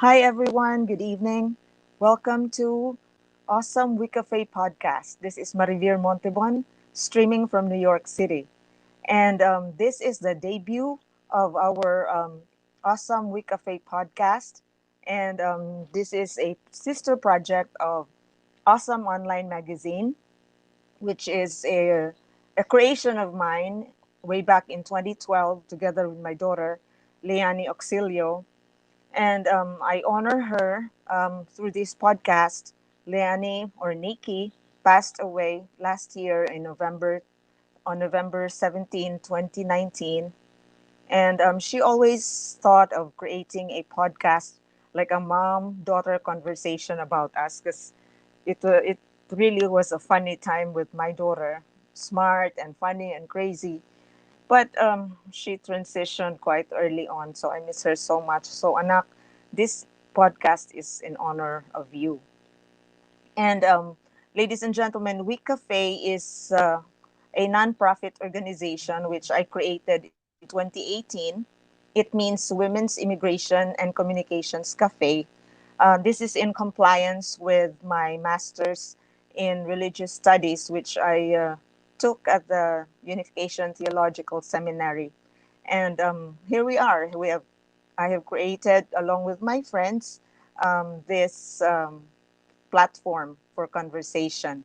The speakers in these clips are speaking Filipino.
Hi, everyone. Good evening. Welcome to Awesome WICCAFE podcast. This is Marivir Montebon, streaming from New York City. And this is the debut of our Awesome WICCAFE podcast. And this is a sister project of Awesome Online Magazine, which is a creation of mine way back in 2012, together with my daughter, Leani Auxilio, and I honor her through this podcast. Leani or Nikki passed away last year in November on November 17, 2019. And she always thought of creating a podcast like a mom daughter conversation about us because it really was a funny time with my daughter, smart and funny and crazy. But she transitioned quite early on, so I miss her so much. So, anak, this podcast is in honor of you. And ladies and gentlemen, WICCAFE is a nonprofit organization which I created in 2018. It means Women's Immigration and Communications Cafe. This is in compliance with my master's in religious studies, which I took at the Unification Theological Seminary. And here we are. I have created, along with my friends, this platform for conversation.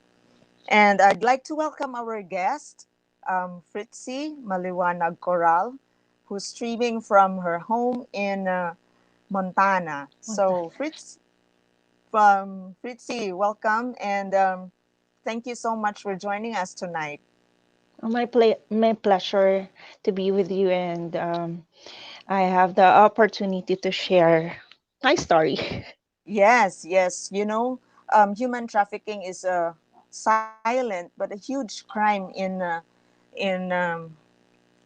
And I'd like to welcome our guest, Fritzy Maliwanag Coral, who's streaming from her home in Montana. So, Fritzy, welcome, and thank you so much for joining us tonight. My pleasure to be with you, and I have the opportunity to share my story. Yes, yes. Human trafficking is a silent but a huge crime in the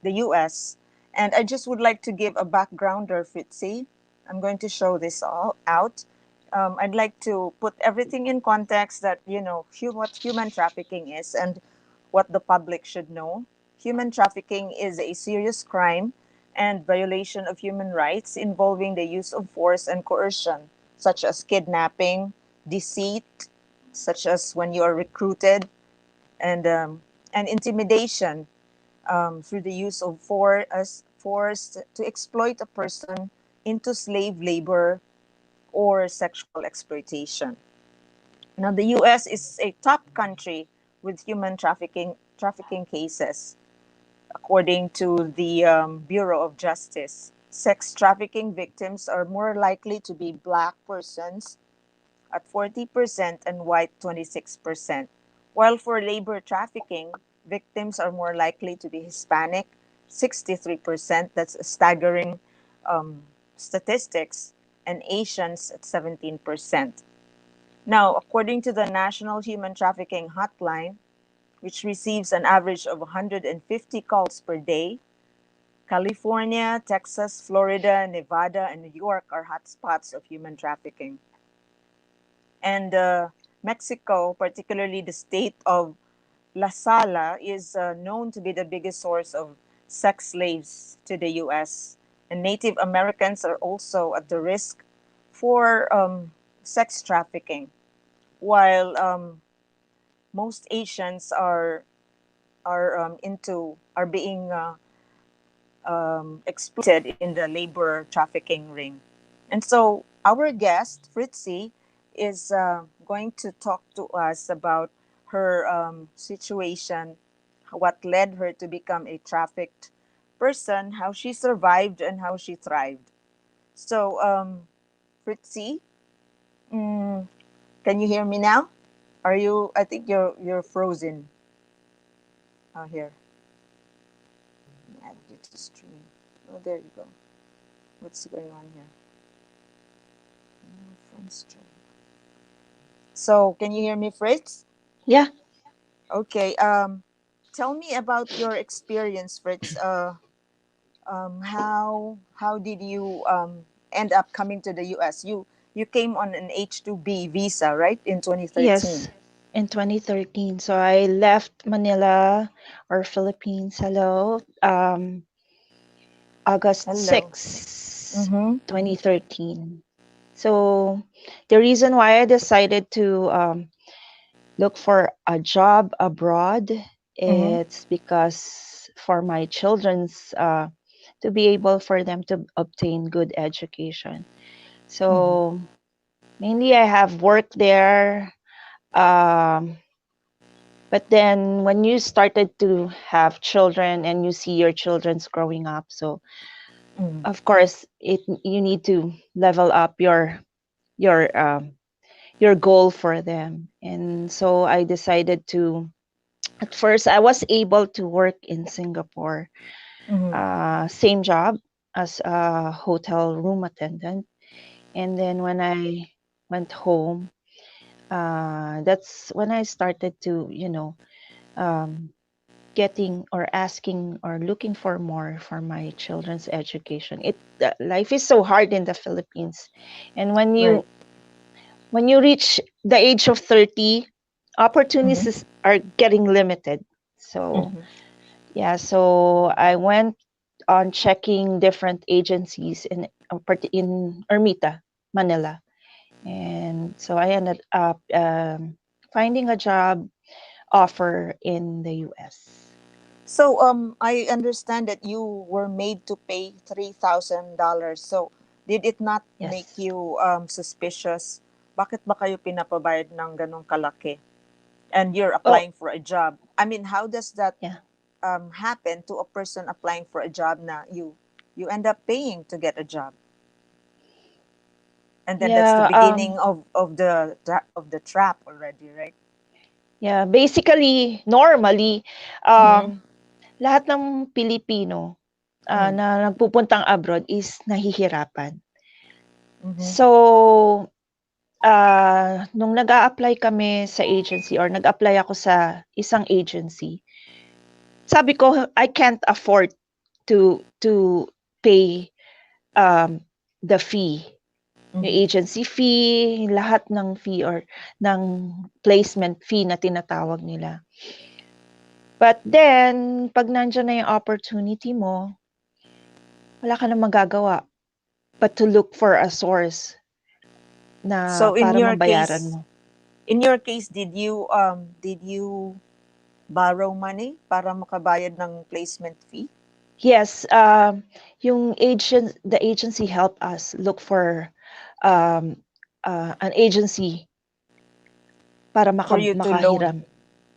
U.S. And I just would like to give a backgrounder, Fritzy. I'm going to show this all out. I'd like to put everything in context that, what human trafficking is and what the public should know. Human trafficking is a serious crime and violation of human rights involving the use of force and coercion, such as kidnapping, deceit, such as when you are recruited, and intimidation through the use of force to exploit a person into slave labor or sexual exploitation. Now, the U.S. is a top country with human trafficking cases, according to the Bureau of Justice. Sex trafficking victims are more likely to be black persons at 40% and white 26%, while for labor trafficking, victims are more likely to be Hispanic 63%, that's a staggering um, statistics, and Asians at 17%. Now, according to the National Human Trafficking Hotline, which receives an average of 150 calls per day, California, Texas, Florida, Nevada, and New York are hotspots of human trafficking. And Mexico, particularly the state of La Sala, is known to be the biggest source of sex slaves to the US. And Native Americans are also at the risk for sex trafficking, while most Asians are being exploited in the labor trafficking ring. And so our guest Fritzy is going to talk to us about her situation, what led her to become a trafficked person, how she survived, and how she thrived. So, Fritzy, mm, can you hear me now? Are you? I think you're frozen. Here, add you to stream. Oh, there you go. What's going on here? From stream. So, can you hear me, Fritz? Yeah. Okay. Tell me about your experience, Fritz. How did you end up coming to the U.S.? You came on an H-2B visa, right, in 2013. Yes, in 2013. So I left Manila or Philippines. Hello. August Hello. 6, Mm-hmm. 2013. So the reason why I decided to look for a job abroad, Mm-hmm. it's because for my children's to be able for them to obtain good education. Mm-hmm. So mainly I have worked there. Um, but then when you started to have children and you see your children's growing up, so Mm-hmm. of course it you need to level up your your goal for them. And so I decided to, at first I was able to work in Singapore, Mm-hmm. same job as a hotel room attendant. And then when I went home, that's when I started to, um, getting or asking or looking for more for my children's education. Life is so hard in the Philippines, and Right. when you reach the age of 30, Mm-hmm. opportunities are getting limited. So Mm-hmm. yeah, so I went on checking different agencies in Ermita, Manila. And so I ended up finding a job offer in the US. So I understand that you were made to pay $3,000. So did it not make Yes. you suspicious? Bakit ba kayo pinapabayad ng ganong kalaki? And you're Oh, applying for a job. I mean, how does that yeah. happen to a person applying for a job na you end up paying to get a job? And then that's the Yeah, beginning of the trap already, right? yeah, basically normally Mm-hmm. lahat ng Pilipino Mm-hmm. na nagpupuntang abroad is nahihirapan. Mm-hmm. So, nung nag-a-apply kami sa agency or nag-apply ako sa isang agency, sabi ko I can't afford to pay um, the fee, yung Mm-hmm. agency fee, lahat ng fee or ng placement fee na tinatawag nila. But then, pag nandiyan na yung opportunity mo, wala ka na magagawa but to look for a source na So in para your mabayaran case, mo. did you borrow money para makabayad ng placement fee? Yes, the agency helped us look for um, an agency para For you to loan, makahiram.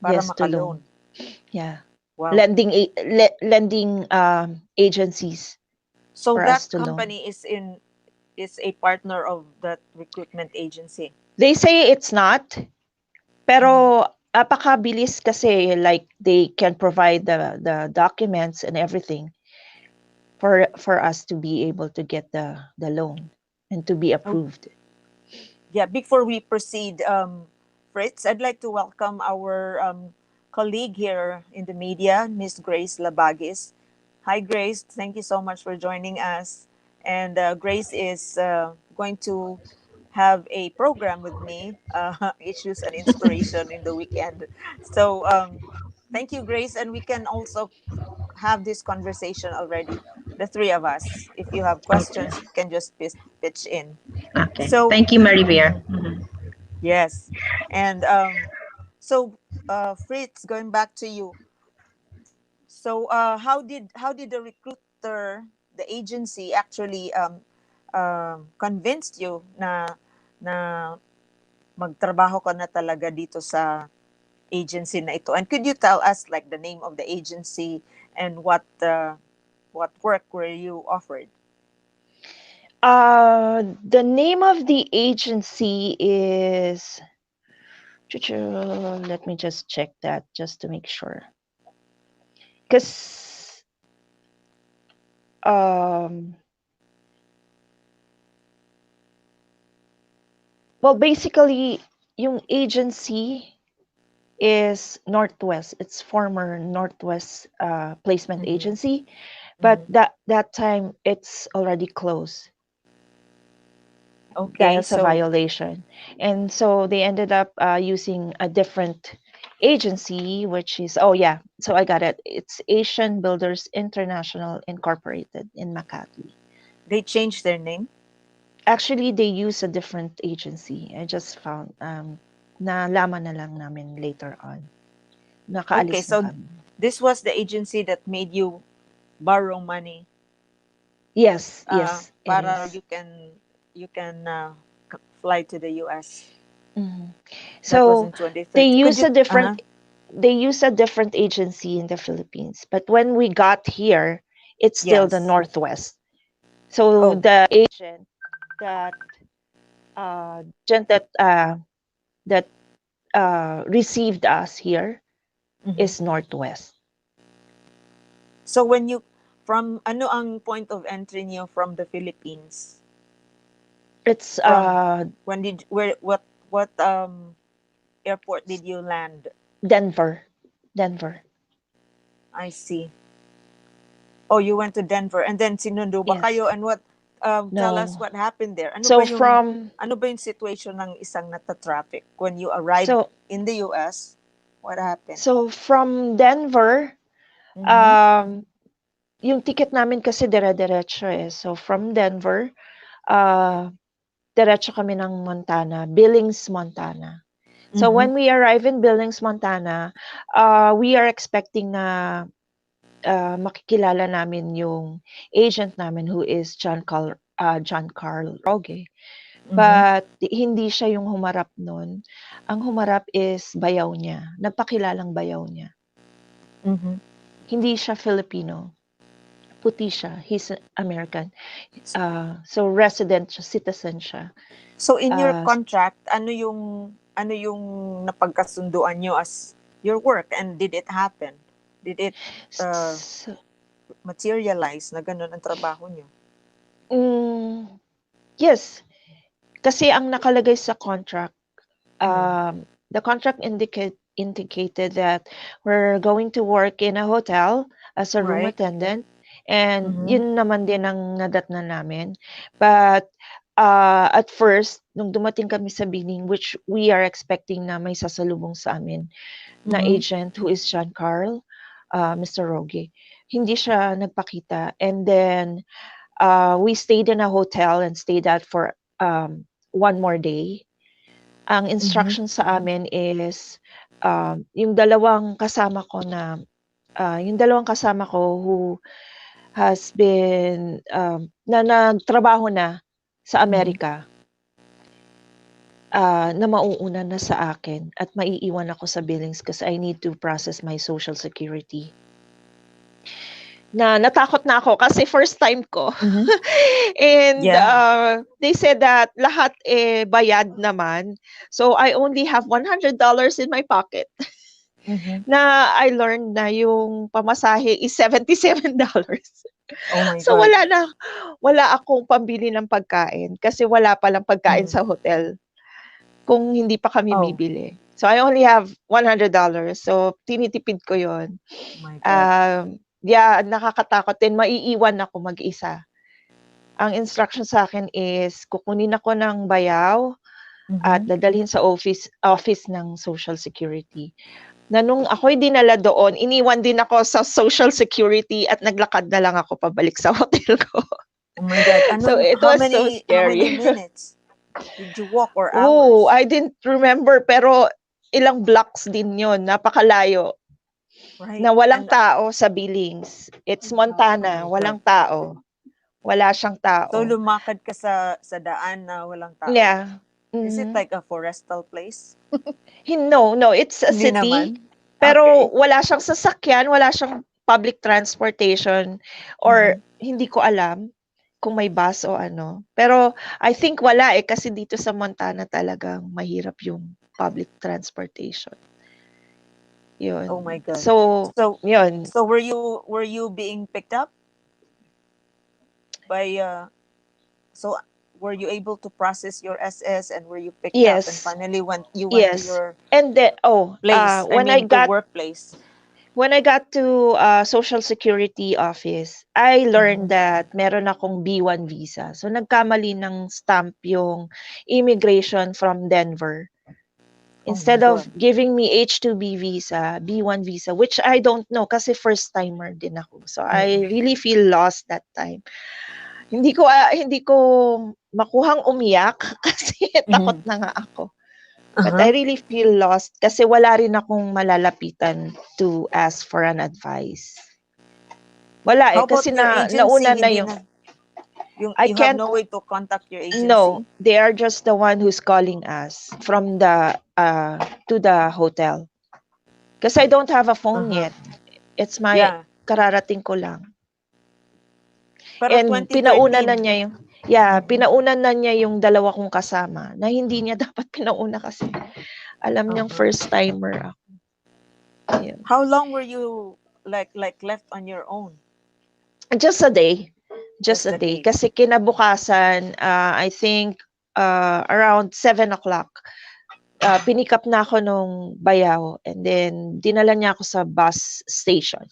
para Yes, to loan. maka-loan. Yeah, Wow. lending agencies So for us that to loan. company is a partner of that recruitment agency. They say it's not, Mhm. pero apakabilis kasi, like they can provide the documents and everything for us to be able to get the loan and to be Oh, approved. yeah, before we proceed, Fritz, I'd like to welcome our colleague here in the media, Miss Grace Labagis. Hi, Grace. Thank you so much for joining us. And Grace is going to have a program with me, Issues and Inspiration in the weekend. So, thank you, Grace. And we can also have this conversation already, the three of us. If you have Okay. questions, you can just pitch in. Okay. So, Thank you, Marivir. mhm. Yes. And so Fritz, going back to you. So how did the recruiter, the agency actually convinced you na magtrabaho ka na talaga dito sa agency na ito? And could you tell us like the name of the agency and what work were you offered? The name of the agency is. Let me just check that just to make sure. Because um, well, basically, yung agency is Northwest. It's former Northwest placement Mm-hmm. agency, but Mm-hmm. that time it's already closed Okay, dahil sa so violation, and so they ended up using a different agency, which is, oh yeah, so I got it. It's Asian Builders International Incorporated in Makati. they changed their name. Actually, they use a different agency. I just found, nalaman na lang namin later on. Okay, Nakaalis na so kami. this was the agency that made you borrow money Yes, yes, it para is. you can fly to the US. Mhm. That was So in they 2013. Could use you a different they use a different agency in the Philippines, but when we got here, it's still the yes. Northwest. So Oh. the agent that that received us here Mhm. is Northwest. So when you from ano ang point of entry niyo from the Philippines? It's From when did where what airport did you land? Denver, Denver. I see. Oh, you went to Denver and then sinundo ba Yes. kayo and what tell us No. what happened there. So from Ano ba yung situation ng isang nata-traffic when you arrived so in the US? What happened? so from Denver, Mhm. um, yung ticket namin kasi dire-diretso eh. So from Denver, uh, diretso kami ng Montana, Billings, Montana. So Mhm. when we arrive in Billings, Montana, we are expecting na makikilala namin yung agent namin who is John Carl Roge. Mhm. But hindi siya yung humarap nun. Ang humarap is bayaw niya, nagpakilalang bayaw niya. Mhm. Hindi siya Filipino, puti siya, he's American. So resident siya, citizen siya. So in your Uh, contract, ano yung napagkasunduan nyo as your work and did it happen? Did it uh, s- materialize na ganun ang trabaho nyo? mm, yes, kasi ang nakalagay sa contract, Mm. the contract indicated that we're going to work in a hotel as a room Right? attendant, and Mm-hmm. yun naman din ang nadatnan namin. But at first, nung dumating kami sa bidding, which we are expecting na may sasalubong sa amin na Mm-hmm. agent who is John Carl, Mr. Roge, hindi siya nagpakita. And then we stayed in a hotel and stayed out for one more day. Ang Mm-hmm. instruction sa amin is yung dalawang kasama ko who has been na nagtrabaho na sa Mm-hmm. Amerika, na mauuna na sa akin at maiiwan ako sa billings kasi I need to process my Social Security. Na natakot na ako kasi first time ko. Mm-hmm. And Yeah. they said that lahat bayad naman. So I only have $100 in my pocket. Mm-hmm. Na I learned na yung pamasahe is $77. Oh my So God. wala akong pambili ng pagkain kasi wala palang pagkain Mm. sa hotel kung hindi pa kami Oh. bibili. So I only have $100. So tinitipid ko 'yon. Oh my God. Yeah, nakakatakot din, maiiwan ako mag-isa. Ang instruction sa akin is kukunin ako ng bayaw at Mm-hmm. dadalhin sa office ng Social Security. Na nung ako'y dinala doon, iniwan din ako sa Social Security at naglakad na lang ako pabalik sa hotel ko. Oh my God. So it was so How many scary. minutes did you walk or Oh, hours? I didn't remember pero ilang blocks din 'yon, napakalayo. Right? Na walang And tao sa Billings. It's oh Montana, my God. walang tao. Wala siyang So tao. lumakad ka sa daan na walang tao. Yeah. Is it Mhm. like a forestal place? No, no, it's a Hindi city, naman. pero Okay. wala siyang sasakyan, wala siyang public transportation or Mm-hmm. hindi ko alam kung may bus o ano. Pero I think wala eh kasi dito sa Montana talagang mahirap yung public transportation. Oh my 'Yun. God. So, So 'yun. so were you being picked up by so were you able to process your SS and were you picked up and Yes. finally you went to Yes. your And then place, I mean to workplace. when I got to Social Security office, I learned Mm-hmm. that meron akong B1 visa. So nagkamali ng stamp yung immigration from Denver. Oh my Instead God. of giving me H2B visa, B1 visa, which I don't know kasi first timer din ako. So I Mm-mm. really feel lost that time. hindi ko makuhang umiyak kasi takot Mhm. na nga ako. But I Uh-huh. really feel lost kasi wala rin akong malalapitan to ask for an advice. Wala How kasi about your nauna agency? na Hindi yung na, I you have can't no way to contact your no, agency? they are just the one who's calling us from the to the hotel. Kasi I don't have a phone Uh-huh. yet. It's my Yeah. kararating ko lang. Pero And pinauna na 2013. niya yung yeah, Mhm. pinauna na niya yung dalawa kong kasama na hindi niya dapat pinauna kasi alam niyang Uh-huh. first timer ako. Yun. How long were you like left on your own? Just a day. Just Just a a day. day. Kasi kinabukasan, I think around 7 o'clock, Mhm. pinick up na ako nung bayaw and then dinala niya ako sa bus station.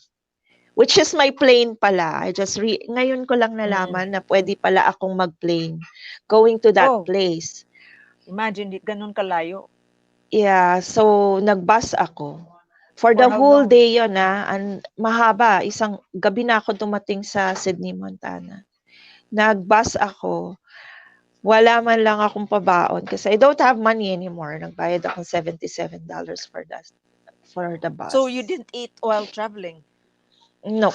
Which is my plane pala. Ngayon ko lang Mm. nalaman na pwede pala akong mag-plane going to that Oh, place. imagine ganun kalayo. Yeah, so nag-bus ako. For For the how whole long? day yon mahaba, isang gabi na ako dumating sa Sydney, Montana. Nag-bus ako, wala man lang akong pabaon kasi I don't have money anymore. Nagbayad akong $77 for the So bus. you didn't eat while traveling? No,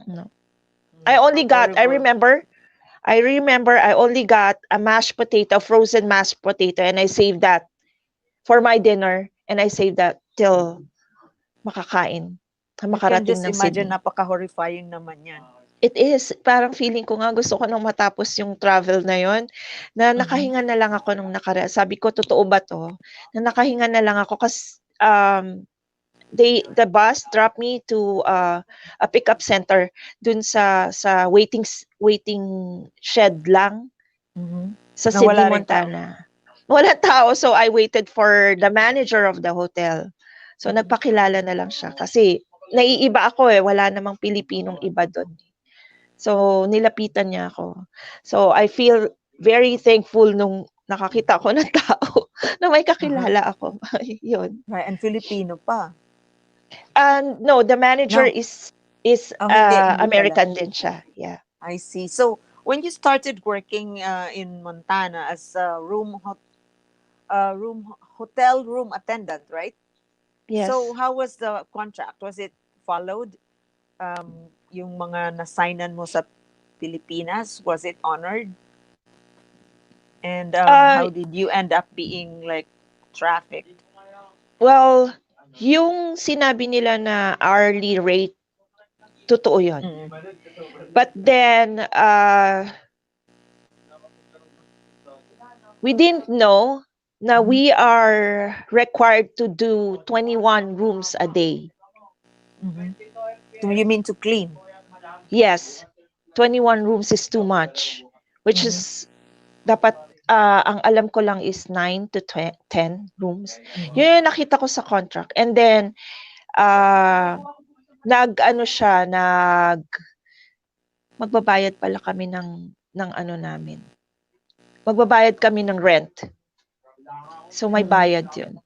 no. I Mm, only how got, horrible. I remember I only got a mashed potato, frozen mashed potato, and I saved that for my dinner, and I saved that till makakain, I can makarating just ng imagine, Sydney. napaka-horrifying naman yan. It is, parang feeling ko nga gusto ko nang matapos yung travel na yon, na Mhm. nakahinga na lang ako nung sabi ko, totoo ba 'to? Na nakahinga na lang ako kasi the bus dropped me to a pickup center dun sa waiting shed lang Mhm. sa Na Sydney, wala ring tao. Montana. Walang tao, so I waited for the manager of the hotel. So Mhm. nagpakilala na lang siya kasi naiiba ako eh, wala namang Pilipinong iba dun. So nilapitan niya ako. So I feel very thankful nung nakakita ko ng tao na may Uh-huh. kakilala ako. Yun. Right, and Filipino pa. And no, the manager No. is Oh, hindi pala. American din siya. Yeah. I see. So, when you started working in Montana as a hotel room attendant, right? So, Yes. how was the contract? Was it followed? Yung mga nasignan mo sa Pilipinas, was it honored? And Uh how did you end up being like trafficked? well, yung sinabi nila na hourly rate, totoo 'yun. Mm. But then we didn't know na Mhm. we are required to do 21 rooms a day. Mhm. Do you mean to clean? Yes, 21 rooms is too much, which Mhm. is dapat ang alam ko lang is 9 to 10 rooms. Mhm. Yun yung nakita ko sa contract. And then uh, nag-ano siya, magbabayad pala kami ng ano namin. Magbabayad kami ng rent. So may Mhm. bayad 'yun.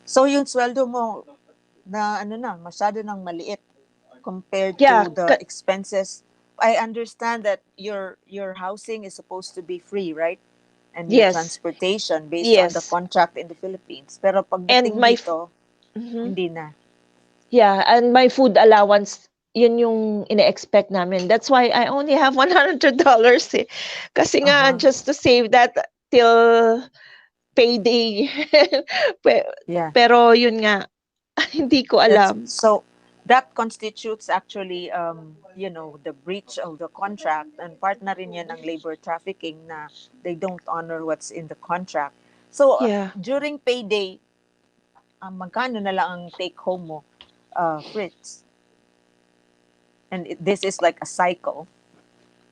So yung sweldo mo na ano na, masyado nang maliit compared Yeah, to the expenses. I understand that your housing is supposed to be free, right? And your yes. transportation based on the Yes. contract in the Philippines. Pero And pagdating dito, mhm. hindi na. Yeah, and my food allowance, yun yung ine-expect namin. That's why I only have $100 eh. Kasi nga Uh-huh. just to save that till payday. Pe- Yeah. Pero yun nga, hindi ko That's alam. so that constitutes actually the breach of the contract, and part na rin yan ng labor trafficking na they don't honor what's in the contract. So Yeah. during payday, magkano na lang ang take home mo, Fritz? And this is like a cycle.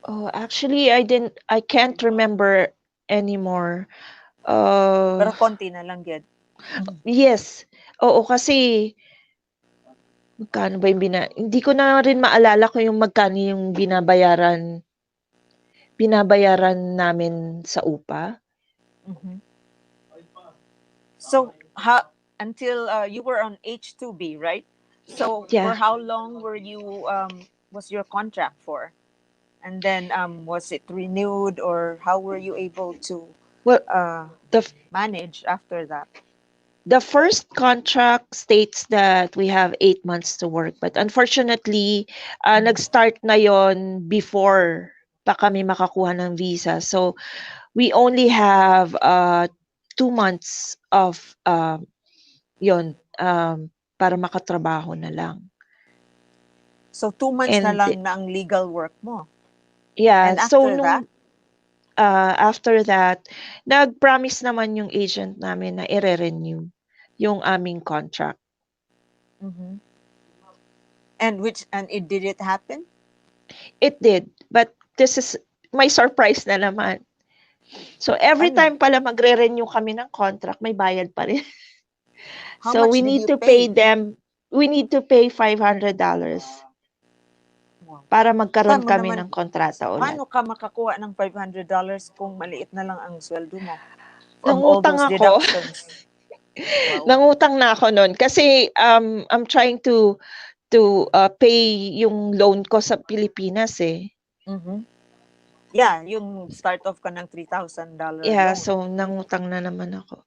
Oh, actually, I can't remember anymore. Pero Uh, konti na lang yun. Mhm. yes. Oo, kasi magkano ba yung hindi ko na rin maalala kung yung magkano yung binabayaran namin sa upa. Mhm. So until you were on H2B, right? So Yeah. for how long were you was your contract for? And then was it renewed, or how were you able to Well, uh, the f- manage after that? the first contract states that we have 8 months to work, but unfortunately, Mhm. nag-start na yon before pa kami makakuha ng visa. So we only have 2 months of yon para makatrabaho na lang. So 2 months na And lang na ang legal work mo. yeah, And so after that, nung after that, nag-promise naman yung agent namin na ire-renew yung aming contract. mhm. And it did it happen? It did, but this is may surprise na naman. So every Ano? time pala magre-renew kami ng contract, may bayad pa rin. How So much we did need you to pay pay? them, we need to pay $500 Wow. para magkaroon Kamo kami naman, ng kontrata ulit. paano ka makakuha ng $500 kung maliit na lang ang sweldo mo from all Nangutang those ako. deductions? Wow. Nangutang na ako noon kasi I'm trying to pay yung loan ko sa Pilipinas eh. Mhm. Yeah, yung start off ka ng $3,000 Yeah, loan. so nangutang na naman ako.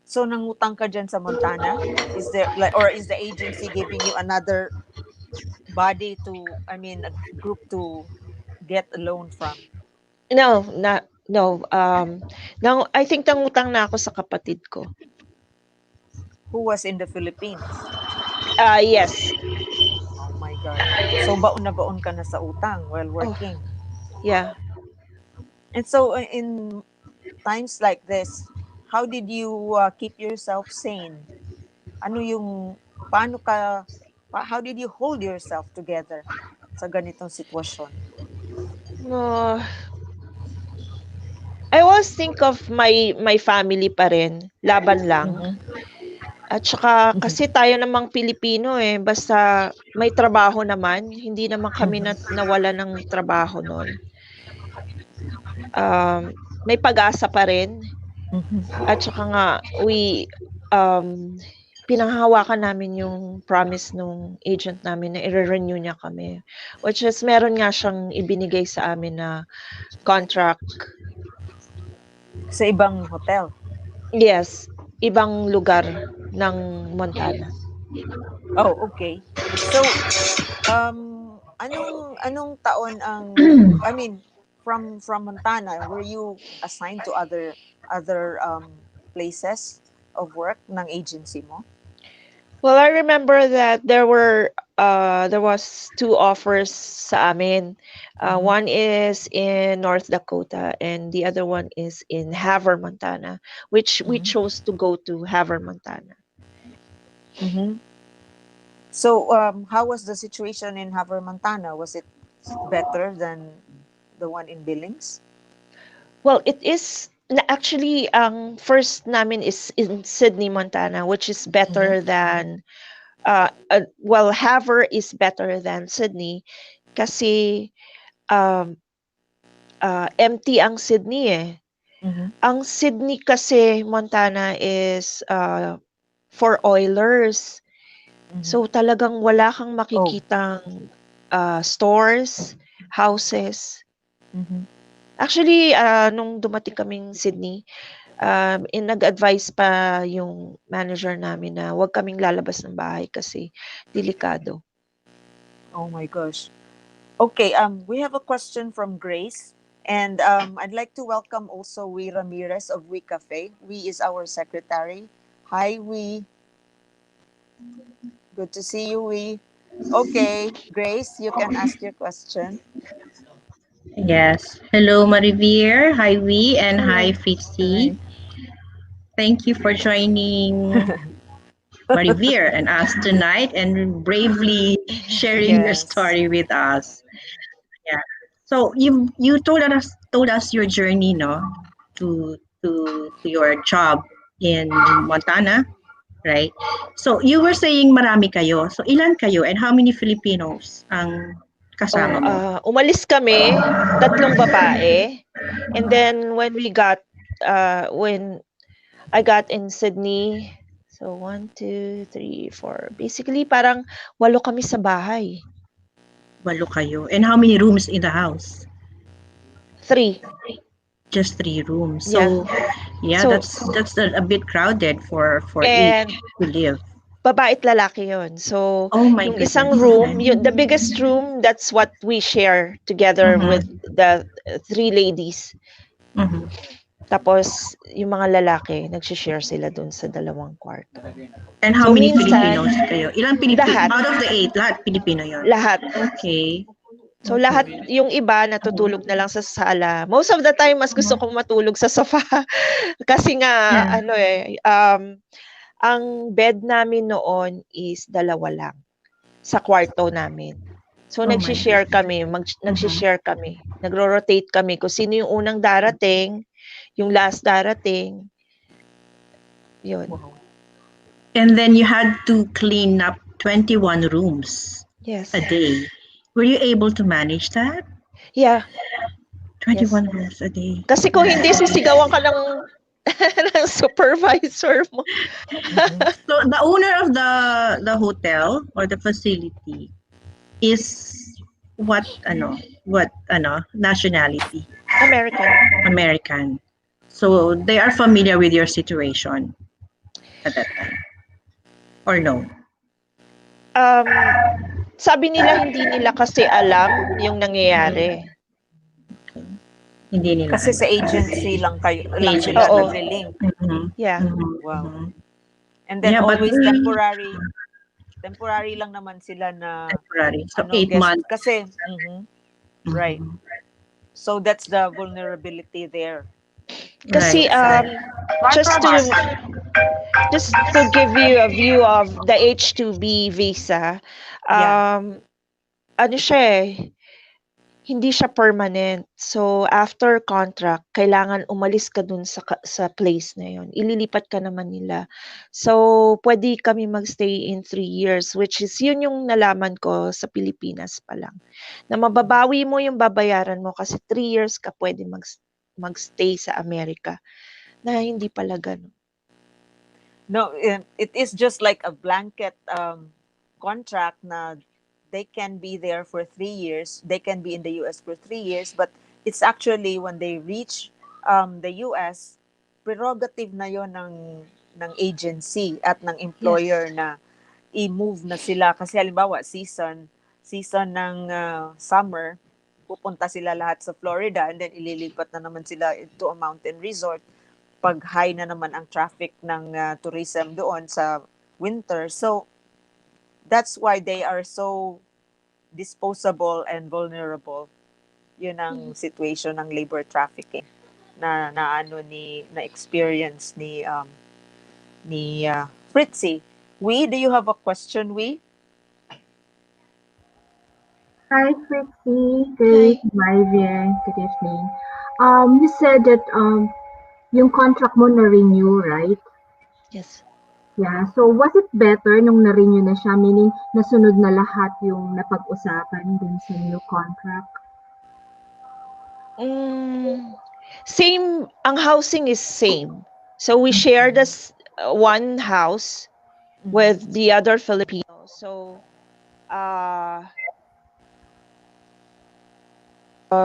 So nangutang ka diyan sa Montana? Is there like, or is the agency giving you another body to, I mean, a group to get a loan from? No, no, I think nangutang na ako sa kapatid ko. Who was in the Philippines? Yes. Oh my God. So baon na baon ka na sa utang while Oh, working. yeah. And so in times like this, how did you keep yourself sane? Ano yung, paano ka, how did you hold yourself together sa ganitong sitwasyon? No, I always think of my family pa rin, laban lang. Mhm. At saka Mhm. kasi tayo namang Pilipino eh, basta may trabaho naman, hindi naman kami Mhm. nawala ng trabaho noon. May pag-asa pa rin. Mhm. At saka nga, um, pinanghahawakan namin yung promise nung agent namin na i-renew niya kami. Which is, meron nga siyang ibinigay sa amin na contract. Sa ibang hotel. Yes, ibang lugar ng Montana. Oh, okay. So, anong taon ang, I mean, from Montana, were you assigned to other places of work ng agency mo? Well, I remember that there was two offers sa amin. Mhm. One is in North Dakota and the other one is in Havre, Montana, which we Mhm. chose to go to Havre, Montana. Mhm. So, how was the situation in Havre, Montana? Was it better than the one in Billings? Well, it is actually ang first namin is in Sydney, Montana, which is Mhm. better than well, Havre is better than Sydney kasi um empty ang Sydney eh. Mhm. Ang Sydney kasi, Montana is for oilers. Mhm. So talagang wala kang Oh. makikitang stores, houses. Mhm. Actually, nung dumating kaming Sydney, nag-advise pa yung manager namin na huwag kaming lalabas ng bahay kasi delikado. Oh my gosh. Okay, we have a question from Grace, and I'd like to welcome also We Ramirez of WICCAFE. We is our secretary. Hi, We. Good to see you, We. Okay, Grace, you can ask your question. Yes. Hello, Marivir. Hi, Wee, and hi, Hello. Fitzy. Hi. Thank you for joining Marivir and us tonight and bravely sharing your Yes. story with us. Yeah. So you told us your journey, no, to to your job in Montana, right? So you were saying marami kayo. So ilan kayo and how many Filipinos ang Oh, kasama mo? umalis kami, tatlong babae. And then when I got in Sydney, so one, two, three, four. Basically, parang 8 kami sa bahay. Walo kayo. And how many rooms in the house? 3. Just 3 rooms. Yeah. So yeah, So, that's a bit crowded for eight and to live. babae at lalaki yon. So, Oh my yung isang goodness. room, Okay. the biggest room, that's what we share together with Mm-hmm. the 3 ladies. Mm-hmm. Tapos, yung mga lalaki, nagsishare sila dun sa 2 kwarto. And how So, many minsan, Filipinos kayo? Ilang lahat, out of the 8, lahat Filipino yon. lahat. Okay. So, lahat, Okay. yung iba, natutulog na lang sa sala. Most of the time, mas gusto kong matulog sa sofa. Kasi nga, Yeah. ang bed namin noon is 2 lang sa kwarto namin. So, Oh my nagshi-share goodness. kami, Mm-hmm. nagshi-share kami. Nagro-rotate kami kung sino yung unang darating, yung last darating, yun. Wow. And then you had to clean up 21 rooms Yes. a day. Were you able to manage that? Yeah, yes. 21 rooms a day. Kasi kung hindi, sisigawan ka ng, ng supervisor mo. Mhm. So the owner of the hotel or the facility is what nationality? American. American. So they are familiar with your situation at that time or no? Um, Sabi nila hindi nila kasi alam yung nangyayari. Okay. Hindi nila Kasi sa alam. agency lang lang Agency. sila Oo. nagre-link. Mhm. Yeah. Mhm. Wow. Mhm. And then Yeah, but always temporary lang naman sila na temporary. So 8 guest months. kasi right. Mhm. So that's the vulnerability there. Kasi Right, right. just to give you a view of the H2B visa, Yeah. ano siya hindi siya permanent. So, after contract, kailangan umalis ka dun sa place na yun. Ililipat ka naman nila. So, pwede kami magstay in 3 years, which is yun yung nalaman ko sa Pilipinas pa lang. Na mababawi mo yung babayaran mo kasi 3 years ka pwede magstay sa Amerika. Na hindi pala ganun. No, it is just like a blanket contract na they can be there for 3 years. They can be in the U.S. for 3 years, but it's actually when they reach the U.S., prerogative na yon ng agency at ng employer Yes. na i-move na sila. Kasi halimbawa, season ng summer, pupunta sila lahat sa Florida and then ililipat na naman sila into a mountain resort pag high na naman ang traffic ng tourism doon sa winter. So, that's why they are so disposable and vulnerable. Yun ang situation ng labor trafficking na ano na experience ni Fritzy. Do you have a question, Hi, Fritzy. Good, Hi. Marvin. Good evening. You said that yung contract mo na-renew, right? Yes. Yeah. So, was it better nung na-renew na siya? Meaning, nasunod na lahat yung napag-usapan dun sa new contract? Same, ang housing is same. So we share this one house with the other Filipinos. So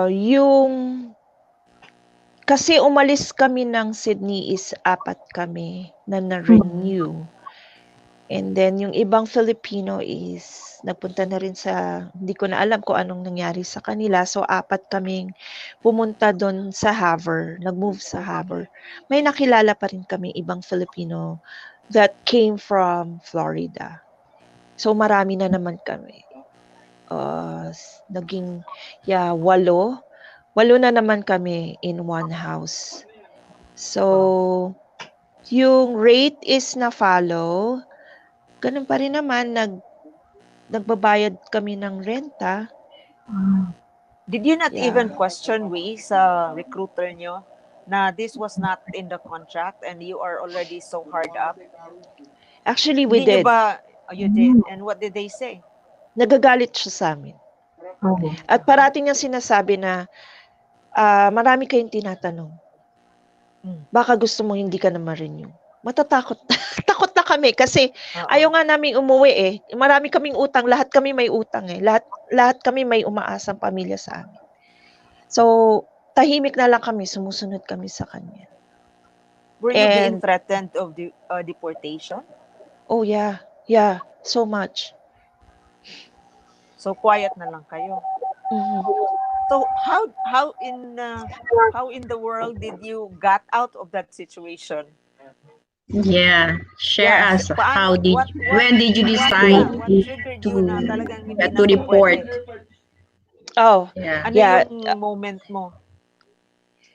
yung kasi umalis kami ng Sydney is 4 kami na na-renew. And then yung ibang Filipino is nagpunta na rin hindi ko na alam kung anong nangyari sa kanila. So 4 kaming pumunta doon sa Havre, nag-move sa Havre. May nakilala pa rin kami ibang Filipino that came from Florida. So marami na naman kami. Naging 8 na naman kami in one house. So yung rate is na follow. Ganun pa rin naman, nagbabayad kami ng renta. Did you not Yeah. even question sa recruiter nyo na this was not in the contract and you are already so hard up? Actually, we Hindi nyo did. ba, you did? And what did they say? Nagagalit siya sa amin. Oh. At parating niyang sinasabi na marami kayong tinatanong. Baka gusto mo hindi ka na ma-renew. Matatakot. Takot na kami kami kasi ayaw Oo. nga naming umuwi eh. Marami kaming utang, lahat kami may utang eh. Lahat kami may umaasang pamilya sa amin. So, tahimik na lang kami, sumusunod kami sa kanya. Were you being And threatened of deportation? oh yeah, so much. So quiet na lang kayo. Mhm. So how in the world did you got out of that situation? Yeah. Share Yes. us. Paano? When did you decide What triggered you na to talagang hindi na to to report? pwede? Oh, Yeah. Ano yeah. yung moment mo?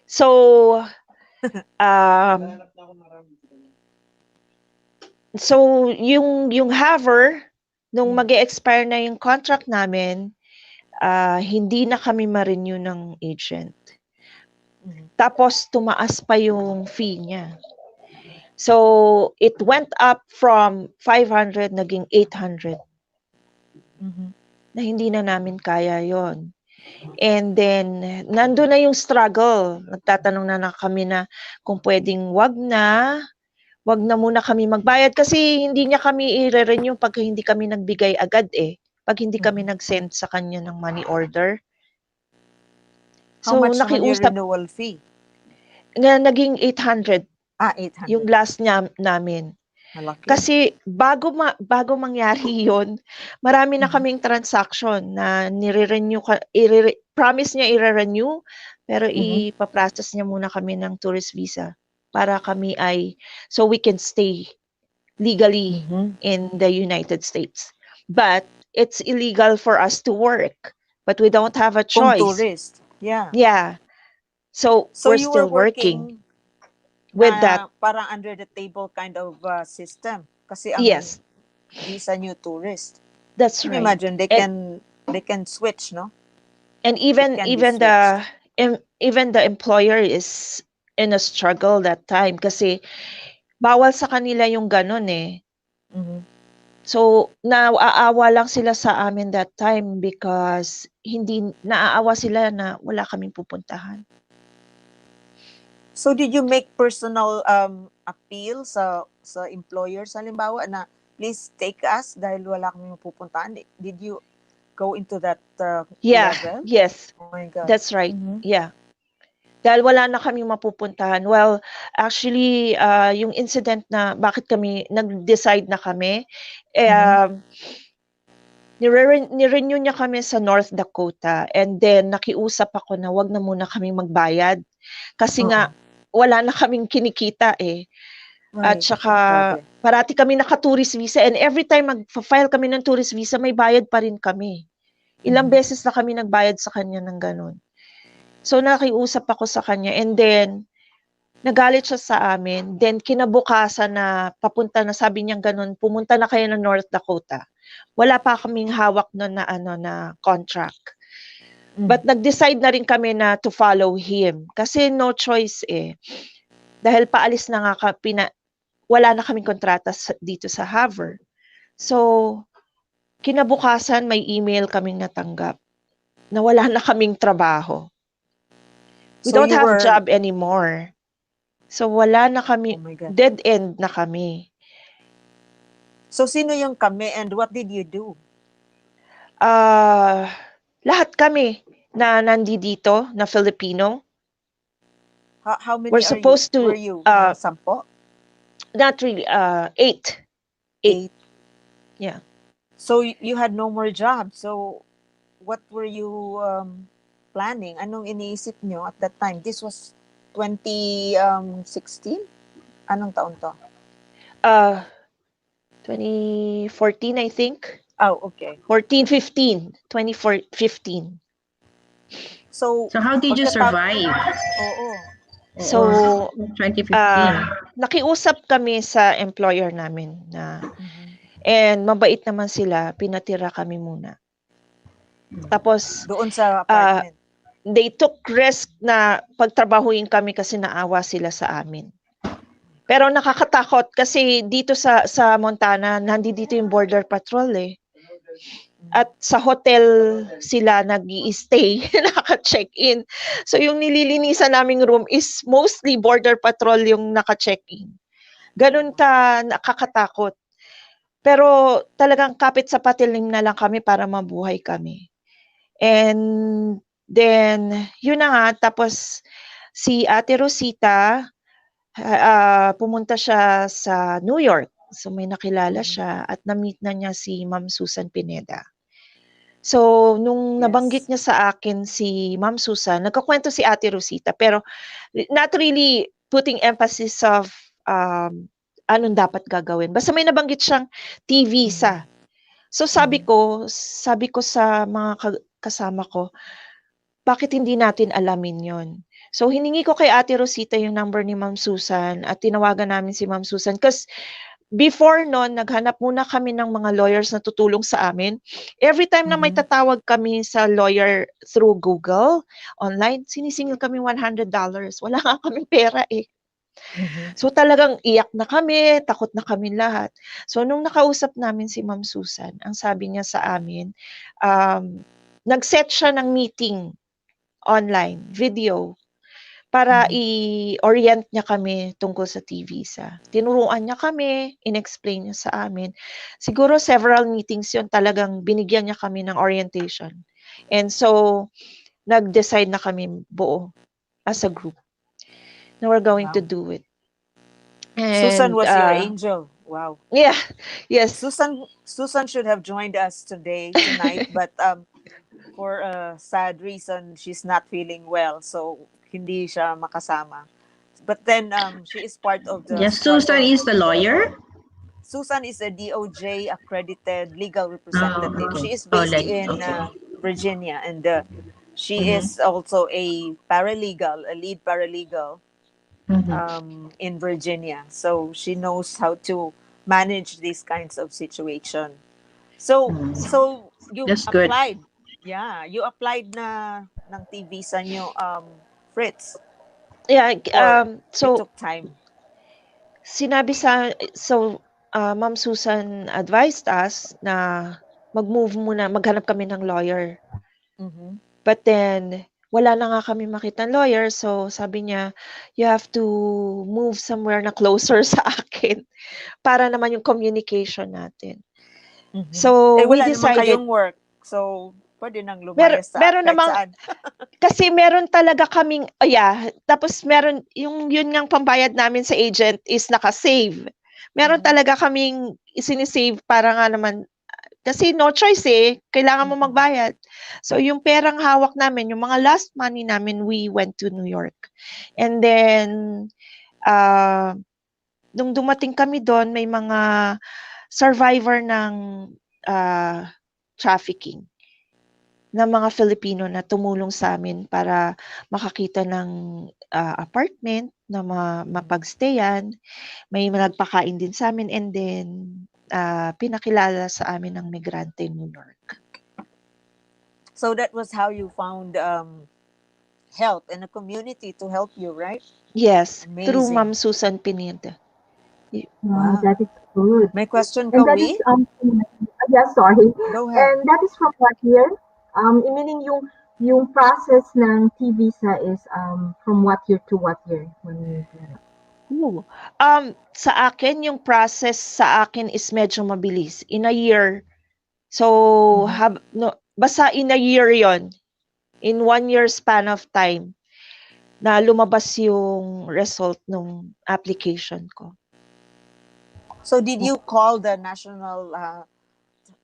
So, um, so yung Haver, nung mag-expire na yung contract namin, hindi na kami ma-renew ng agent. Mhm. Tapos tumaas pa yung fee niya. So it went up from 500 naging 800 Mhm. na hindi na namin kaya yon. And then nandun na yung struggle. Nagtatanong na kami na kung pwedeng wag na muna kami magbayad kasi hindi niya kami i-renew pag hindi kami nagbigay agad eh. Pag hindi kami nag-send sa kanya ng money order. How So much naman yung nakiusap renewal fee? na naging 800 yung 800. last niya namin. Malaki. Kasi bago mangyari 'yon, marami na kaming transaction na nire-renew promise niya i-renew pero ipa-process niya muna kami ng tourist visa para kami so we can stay legally in the United States. But it's illegal for us to work, but we don't have a Kung choice. tourist. Yeah. Yeah. So So we're you were still working working with that. na parang under the table kind of system. Kasi ang Yes, visa new tourist. that's Can you right. imagine they And can switch, no? and It even can be even switched. the even the employer is in a struggle that time kasi bawal sa kanila yung ganun eh. Mhm. So naaawa lang sila sa amin that time because hindi naaawa sila na wala kaming pupuntahan. So did you make personal appeal sa employers halimbawa na please take us dahil wala kaming mapupuntahan? Did you go into that Yeah, level? yes. Oh my God. That's right. Yeah. Dahil wala na kaming mapupuntahan. Well, actually, yung incident na bakit kami nag-decide na kami, ni-renew niya kami sa North Dakota and then nakiusap ako na wag na muna kaming magbayad kasi nga wala na kaming kinikita eh. At Right. saka Grabe. parati kami naka-tourist visa and every time mag-file kami ng tourist visa, may bayad pa rin kami. Ilang beses na kami nagbayad sa kanya ng ganun. So nakiusap ako sa kanya and then nagalit siya sa amin. Then kinabukasan na papunta na sabi niya ganun, pumunta na kayo ng North Dakota. Wala pa kaming hawak nun na na contract. But nag-decide na rin kami na to follow him kasi no choice eh. Dahil paalis na nga wala na kaming kontrata dito sa Haver. So kinabukasan may email kaming natanggap na wala na kaming trabaho. We So don't you have were, job anymore. So wala na kami, oh my God. dead end na kami. So sino yung kami and what did you do? Lahat kami na nandito na Filipino. How many We're are you? supposed to, Were you mga 10? not really, 8. 8. Yeah. So you had no more job. So what were you planning? Anong iniisip nyo at that time? This was 2016? Anong taon to? 2014, I think. Oh, okay. 2015. So how did you survive? Oo. So, 2015. nakiusap kami sa employer namin na and mabait naman sila, pinatira kami muna. Tapos Doon sa apartment. they took risk na pagtrabahuin kami kasi naawa sila sa amin. Pero nakakatakot kasi dito sa Montana, nandito yung border patrol eh. At sa hotel sila nag-i-stay, naka-check-in. So yung nililinisan naming room is mostly border patrol yung naka-check-in. Ganun ka nakakatakot. Pero talagang kapit sa patiling na lang kami para mabuhay kami. And then, yun na nga, tapos si Ate Rosita, pumunta siya sa New York. So may nakilala Mhm. siya at na-meet na niya si Ma'am Susan Pineda. So nung nabanggit Yes. niya sa akin si Ma'am Susan, nagkukuwento si Ate Rosita pero not really putting emphasis of anong dapat gagawin. Basta may nabanggit siyang Mhm. T-visa. So Mhm. sabi ko sa mga kasama ko, bakit hindi natin alamin yon? So hiningi ko kay Ate Rosita yung number ni Ma'am Susan at tinawagan namin si Ma'am Susan kasi before nun, naghanap muna kami ng mga lawyers na tutulong sa amin. Every time na may Mhm. tatawag kami sa lawyer through Google, online, sinisingil kami $100. Wala nga kaming pera eh. Mhm. So talagang iyak na kami, takot na kami lahat. So nung nakausap namin si Ma'am Susan, ang sabi niya sa amin, nag-set siya ng meeting online, video, para Mhm. i-orient niya kami tungkol sa T-visa. Tinuruan niya kami, in-explain niya sa amin. Siguro several meetings yun, talagang binigyan niya kami ng orientation. And so, nag-decide na kami buo as a group na we're going to Wow. do it. Susan And, was your angel. Wow. yeah, yes. Susan should have joined us today tonight, but for a sad reason, she's not feeling well, so hindi siya makasama. But then she is part of the Yes, Susan struggle. is the lawyer. Susan is a DOJ accredited legal Oh, representative. okay. She is Oh, based like in okay. Virginia, and she Mm-hmm. is also a paralegal, a lead paralegal Mm-hmm. in Virginia. So she knows how to manage these kinds of situation. So Mm. so you That's good. applied. Yeah, you applied na ng T visa nyo, Fritz, Yeah, or it so took time. sinabi Ma'am Susan advised us na mag-move muna, maghanap kami ng lawyer. Mm-hmm. But then, wala na nga kami makitang lawyer, so sabi niya, "You have to move somewhere na closer sa akin para naman yung communication natin." Mm-hmm. So, Eh we wala naman decided kayong work. So pwede nang meron lumayas sa meron kahit namang saan. kasi meron talaga kaming yeah, tapos meron yung yun ngang pambayad namin sa agent is naka-save. Meron Mm-hmm. talaga kaming isine-save para nga naman kasi no choice eh, kailangan mo Mm-hmm. magbayad. So yung perang hawak namin, yung mga last money namin, we went to New York. And then, uh, nung dumating kami doon, may mga survivor ng uh, trafficking na mga Filipino na tumulong sa amin para makakita ng apartment na mapagstayan. May nagpakain din sa amin and then pinakilala sa amin ng migrante New York. So that was how you found help and a community to help you, right? Yes, through Amazing. Ma'am Susan Pineda. Wow, Wow. that is good. May question And ka, that is we? yeah, sorry. Go ahead. And that is from what year? Meaning yung process ng T visa is from what year to what year when Ooh. Sa akin, yung process sa akin is medyo mabilis. In a year. So, Mm-hmm. no, basta in a year yon, in 1 year span of time, na lumabas yung result ng application ko. So did you call the national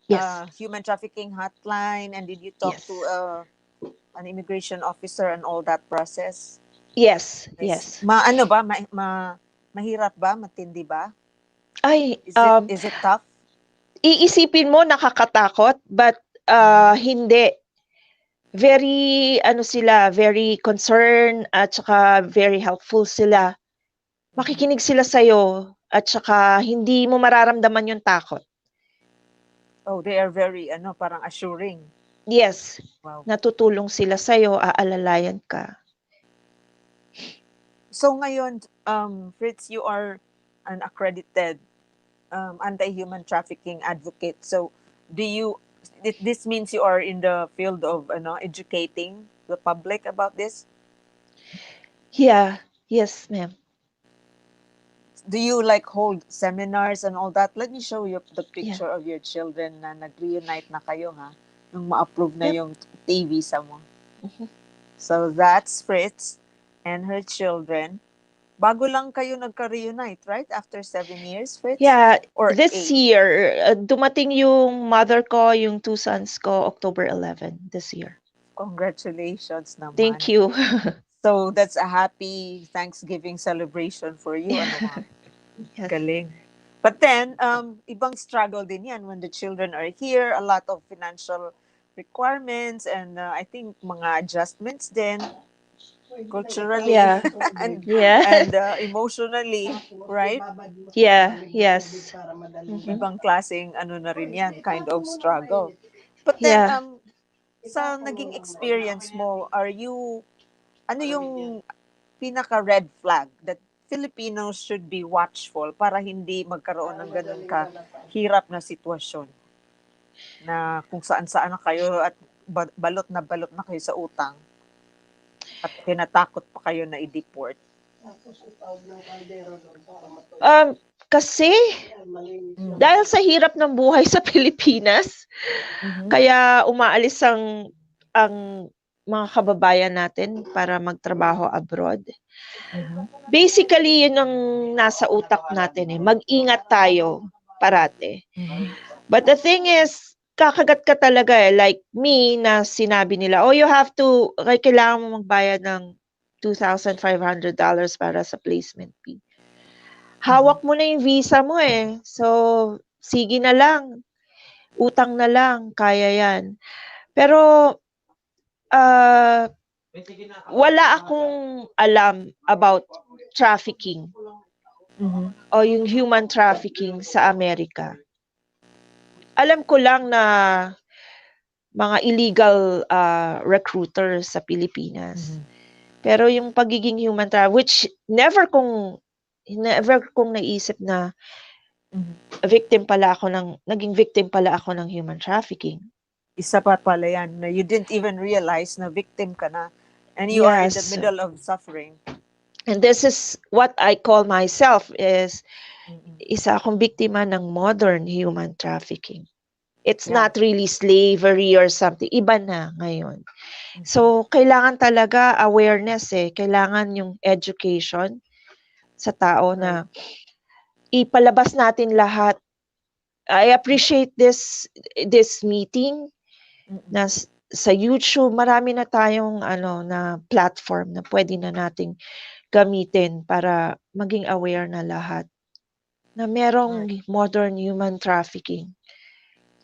Yes. human trafficking hotline, and did you talk to Yes. an immigration officer and all that process? Yes. Is Yes. ano ba mahirap ba, matindi ba? Ay, Is it tough? iisipin mo nakakatakot, but hindi. Very, ano sila, very concerned at saka very helpful sila. Mhm. Makikinig sila sa'yo at saka hindi mo mararamdaman yung takot. Oh, they are very parang assuring. Yes, Wow. natutulong sila sa'yo, aalalayan ka. So ngayon, Fritz, you are an accredited anti-human trafficking advocate. So do you this means you are in the field of educating the public about this? Yeah, yes, ma'am. Do you like hold seminars and all that? Let me show you the Yeah. picture of your children na nag-reunite na kayo, ha? Nung ma-approve na Yep. yung TV sa mo. Mhm. So that's Fritz and her children. Bago lang kayo nagka-reunite, right? After 7 years, Fritz? Yeah, Or this 8? year, dumating yung mother ko, yung 2 sons ko, October 11 this year. Congratulations Thank naman. you. So that's a happy Thanksgiving celebration for you, ano ma? Yes. Galing. But then, ibang struggle din yan when the children are here, a lot of financial requirements and I think mga adjustments din culturally Yeah. and Yeah. emotionally, right? Yeah. Yes. Mhm. Ibang klaseng ano na rin yan, kind of struggle. But then, Yeah. sa naging experience mo, ano yung pinaka red flag that Filipinos should be watchful para hindi magkaroon ng ganun ka hirap na sitwasyon na kung saan-saan na kayo at balot na kayo sa utang at tinatakot pa kayo na i-deport. Kasi Mm. dahil sa hirap ng buhay sa Pilipinas, Mhm. kaya umaalis ang mga kababayan natin para magtrabaho abroad. Mhm. Basically, yun ang nasa utak natin eh. Mag-ingat tayo parate. Mhm. But the thing is, kakagat ka talaga eh. Like me, na sinabi nila, oh, you have to, kailangan mo magbayad ng $2,500 para sa placement fee. Hawak mo na yung visa mo eh. So, sige na lang. Utang na lang. Kaya yan. Pero, wala akong alam about trafficking Mhm. o yung human trafficking sa Amerika. Alam ko lang na mga illegal recruiters sa Pilipinas. Mhm. Pero yung pagiging human trafficking, which never kong naisip na Mhm. naging victim pala ako ng human trafficking. Isa pa pala yan na you didn't even realize na victim ka na and you are in the Yes. middle of suffering. And this is what I call myself is Mhm. isa akong biktima ng modern human trafficking. It's Yeah. not really slavery or something. Iba na ngayon. Mhm. So, kailangan talaga awareness eh. Kailangan yung education sa tao na ipalabas natin lahat. I appreciate this meeting Mhm. na sa YouTube, marami na tayong na platform na pwede na nating gamitin para maging aware na lahat na merong modern human trafficking.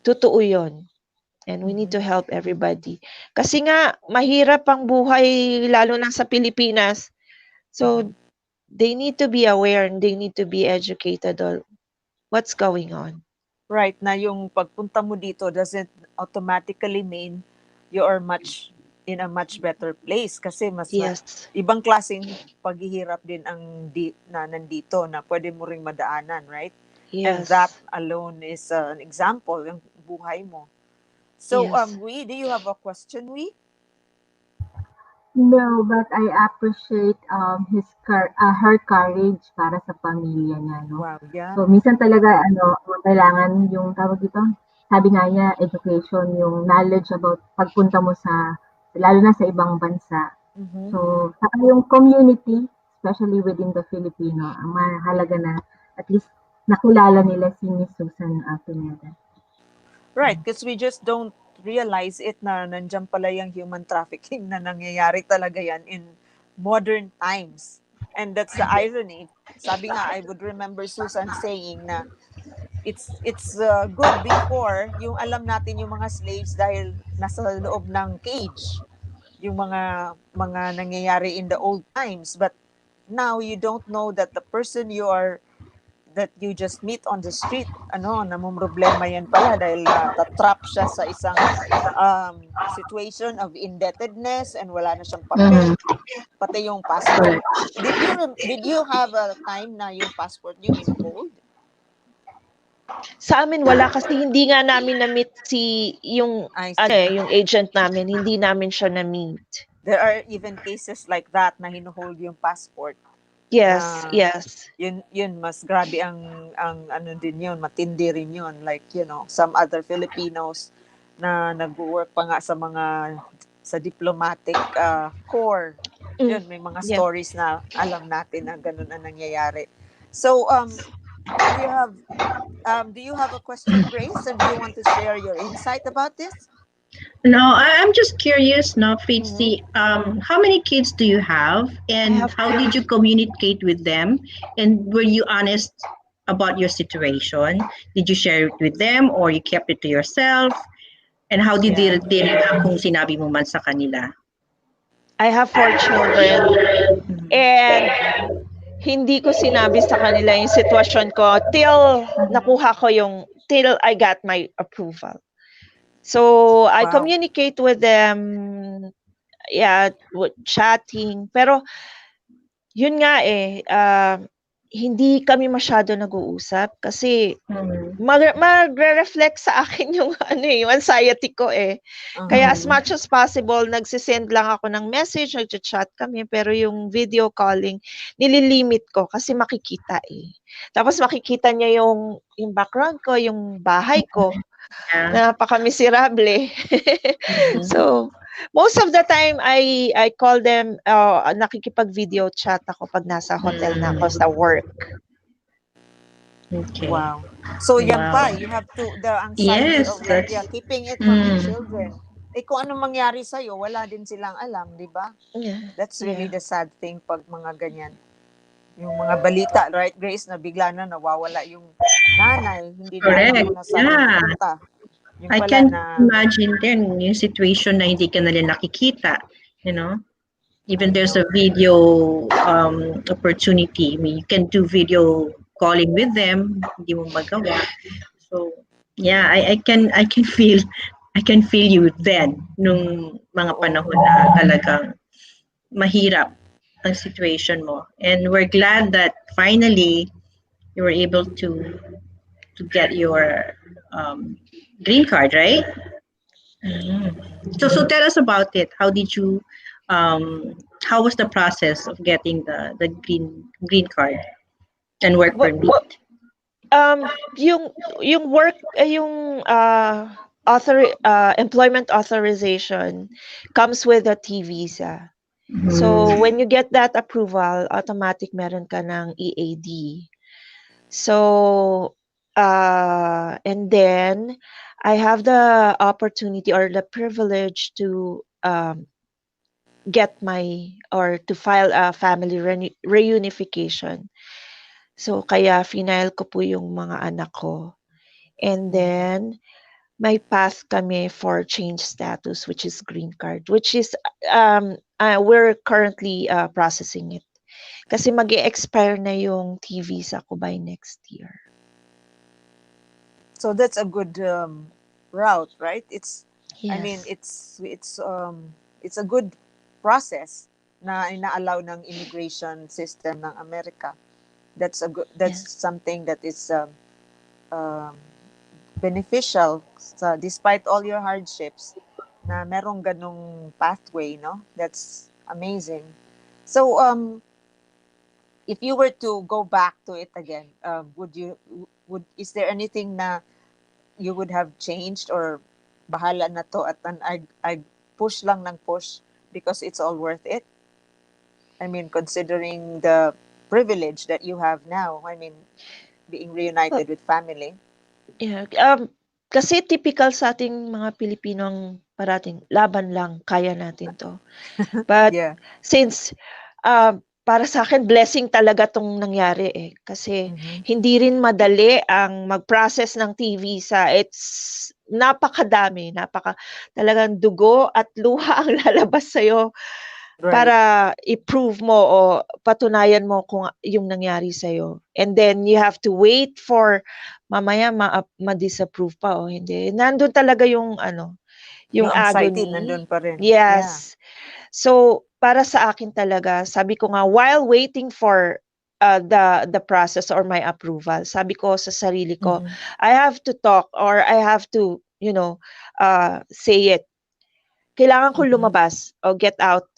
Totoo 'yon. And we need to help everybody. Kasi nga mahirap ang buhay lalo na sa Pilipinas. So they need to be aware and they need to be educated on what's going on. Right, na yung pagpunta mo dito doesn't automatically mean you are in a much better place kasi Yes. ibang klaseng paghihirap din na nandito na pwede mo ring madaanan, right? And that Yes. alone is an example yung buhay mo. So, Yes. do you have a question, No, but I appreciate her courage para sa pamilya niya, no? Wow, yeah. So, minsan talaga, kailangan yung tawag dito, sabi nga niya, education, yung knowledge about pagpunta mo lalo na sa ibang bansa. Mhm. So, saka yung community, especially within the Filipino, ang mahalaga na at least nakilala nila si Miss Susan Pineda. Right, because we just don't realize it na nandiyan pala yung human trafficking na nangyayari talaga yan in modern times. And that's the irony. Sabi nga, I would remember Susan saying na it's good before yung alam natin yung mga slaves dahil nasa loob ng cage yung mga nangyayari in the old times, but now you don't know that the person that you just meet on the street, namumroblema yan pala dahil tatrap siya sa isang situation of indebtedness and wala na siyang papel, pati yung passport. Did you have a time na yung passport niyo in-hold? Sa amin wala kasi hindi nga namin na-meet yung yung agent namin, hindi namin siya na-meet. There are even cases like that na hinuhold yung passport. Yes, na yes. yun mas grabe ang ano din yun, matindi rin yun, like some other Filipinos na nagwo-work pa nga sa diplomatic corps. Mm, Yun, may mga yeah. stories na alam natin na ganun ang nangyayari. So do you have do you have a question, Grace, or do you want to share your insight about this? No, I'm just curious, no, Mm-hmm. Fritzy, how many kids do you have, I and have how did you communicate with them? And were you honest about your situation? Did you share it with them, or you kept it to yourself? And how did Yeah. they react kung sinabi mo man sa kanila? I have 4 children, Mhm. and hindi ko sinabi sa kanila yung sitwasyon ko till nakuha ko till I got my approval. So I Wow. communicate with them, yeah, with chatting. Pero yun nga hindi kami masyado nag-uusap kasi Mhm. magre-reflect sa akin yung yung anxiety ko eh. Kaya as Uh-huh. Mhm. much as possible, nagse-send lang ako ng message, nagcha-chat kami, pero yung video calling, nililimit ko kasi makikita eh. Tapos makikita niya yung background ko, yung bahay ko, Yeah. na napaka-miserable. Mm-hmm. So, most of the time, I call them, nakikipag-video chat ako pag nasa hotel na ako Mm. sa work. Okay. Wow. So yan Wow. pa, you have to the anxiety Yes, of like that's. yeah, keeping it from your Mm. children. Eh kung anong mangyari sa wala din silang alam, 'di ba? Yeah, That's really yeah. the sad thing pag mga ganyan. Yung mga balita, right, Grace, na bigla na nawawala yung nanay, hindi niya alam Correct. kung nasaan siya Yeah. pupunta. Yung I pala can na imagine din yung situation na hindi ka nila nakikita, you know? Even I there's a know. video opportunity. I mean, you can do video calling with them, hindi mo magawa. So, yeah, I can feel you then nung mga Oo. panahon na talagang mahirap ang situation mo. And we're glad that finally you were able to get your um, green card, right? Mm. So tell us about it. How did you how was the process of getting the green card and work What, permit? yung work, yung employment authorization comes with a T visa. So Mm. when you get that approval, automatic meron ka ng EAD. So and then I have the opportunity or the privilege to get my or to file a family reunification. So kaya final ko po yung mga anak ko. And Mhm. then may path kami for change status, which is green card, which is we're currently processing it. Kasi mag-expire na yung T visa ko by next year. So that's a good route, right? I mean, Yes. it's a good process na inaallow ng immigration system ng Amerika. That's Yeah. something that is um, beneficial despite all your hardships na merong ganong pathway, no? That's amazing. So if you were to go back to it again, would is there anything na you would have changed, or bahala na to at I push lang ng push because it's all worth it? I mean, considering the privilege that you have now, I mean, being Well, reunited with family. yeah. Kasi typical sa ating mga Pilipino ang parating laban lang, kaya natin 'to. But Yeah. since para sa akin blessing talaga 'tong nangyari eh, kasi Mm-hmm. hindi rin madali ang mag-process ng T visa. It's napakadami, talagang dugo at luha ang lalabas sa'yo Right. para i-prove mo o patunayan mo kung yung nangyari sa'yo. And then you have to wait for mamaya ma-disapprove pa o hindi. Nandun talaga yung yung Yung anxiety agony. nandun pa rin. Yeah. Yes. So, para sa akin talaga, sabi ko nga, while waiting for the process or my approval, sabi ko sa sarili ko, Mm-hmm. I have to talk or I have to, say it. Kailangan ko Mm-hmm. lumabas o get out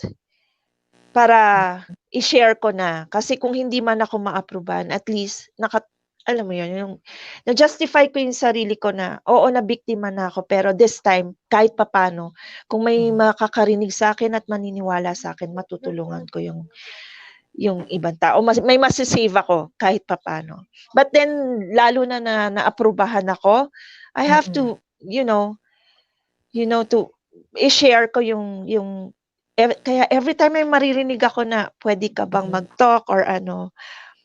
para i-share ko na. Kasi kung hindi man ako ma-approvehan, at least alam mo yun, yung na-justify ko yung sarili ko na, oo, nabiktima na ako, pero this time, kahit papano, kung may makakarinig sa akin at maniniwala sa akin, matutulungan ko yung ibang tao. May masisave ako kahit papano. But then, lalo na na-approvehan ako, I have Mm-mm. to, to i-share ko kaya every time may maririnig ako na pwede ka bang mag-talk or ano,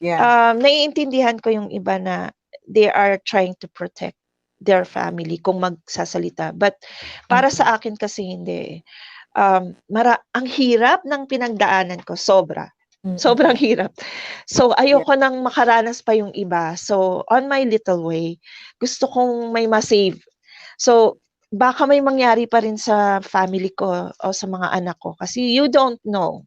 Yeah. naiintindihan ko yung iba na they are trying to protect their family kung magsasalita. But para Mm-mm. sa akin kasi hindi. Ang hirap ng pinagdaanan ko, sobra. Sobrang Mm-mm. hirap. So, Yeah. ayoko nang makaranas pa yung iba. So, on my little way, gusto kong may ma-save. So, baka may mangyari pa rin sa family ko o sa mga anak ko kasi you don't know.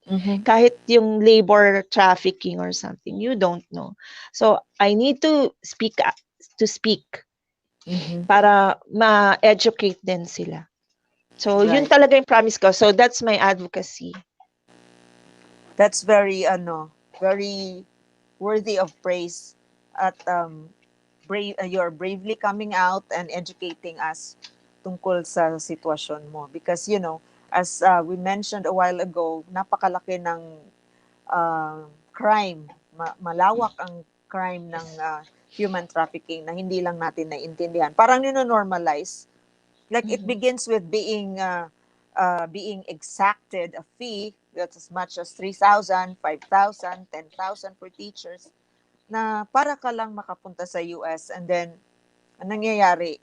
Mm-hmm. Kahit yung labor trafficking or something, you don't know. So, I need to speak Mm-hmm. para ma-educate din sila. So, yun Right. talaga yung promise ko. So, that's my advocacy. That's very worthy of praise at you're bravely coming out and educating us tungkol sa sitwasyon mo because as we mentioned a while ago, napakalaki ng crime, malawak ang crime ng human trafficking na hindi lang natin naiintindihan. Parang nino-normalize. Like it begins with being exacted a fee that's as much as 3,000, 5,000, 10,000 for teachers na para ka lang makapunta sa US and then ang nangyayari,